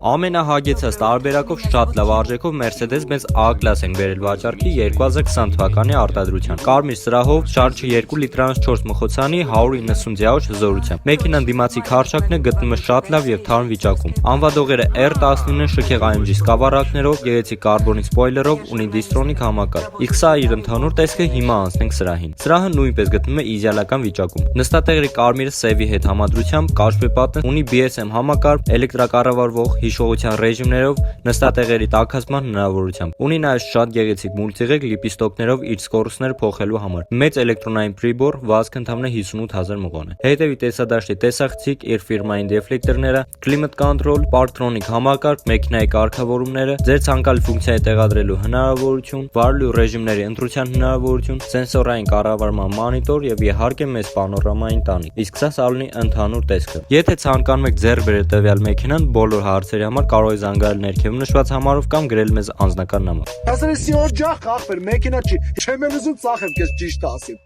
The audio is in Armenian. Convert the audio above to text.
Ամենահագեցած տարբերակով շատ լավ արժեքով Mercedes-Benz A-Class են բերել վաճառքի 2020 թվականի արտադրության։ Կարմիր սրահով, շարժը 2 լիտրանոց 4 մխոցանի 190 ձիավոշ հզորությամբ։ Մեքենան դիմացի քարշակն է, գտնվում է շատ լավ եւ թարմ վիճակում։ Անվադողերը R19 շքեղ AMG սկավառակներով, գեղեցիկ կարբոնի սպոյլերով, ունի դիստրոնիկ համակարգ։ Իսկ սա իր ընդհանուր տեսքը հիմա անցնենք սրահին։ Սրահը նույնպես գտնվում է իդեալական վիճակում։ Նստատեղերի կարմիրը սևի հետ համադրությամբ, կաշվեպատը ունի BSM համակարգ, էլեկտրակառավարվող հիշողության ռեժիմներով, նստատեղերի տաքացման հնարավորությամբ։ Ունի նաև շատ գեղեցիկ մուլտիղեկ լիպիստոկներով իր սկորուստները փոխելու համար։ Մեծ էլեկտրոնային պրիբոր, վազքը ընդամենը 58000 մղոն է։ Հետևի տեսադաշտի տեսախցիկ, իր ֆիրմային դեֆլեկտորները, կլիմատ կոնտրոլ, պարկտրոնիկ համակարգ, մեքենայի կարգավորումները, ձեր ցանկալի ֆունկցիայի տեղադրելու հնարավորություն, վարելու ռեժիմների ընտրության հնարավորություն, սենսորային կառավարման մոնիտոր եւ իհարկե մեծ պանորամային տանիք։ Իսկ սա սալոնի ընդհանուր տեսքը։ Եթե ցանկանում եք ձեռք բերել տվյալ մեքենան, բոլոր հարցերի համար կարող եք զանգահարել ներքևում նշված համարով կամ գրել մեզ անձնական նամակ։ Ասես սիոր ջախ ախպեր մեքենա չի։ Չեմ էլ ուզում ծախեմ, քեզ ճիշտ ասեմ։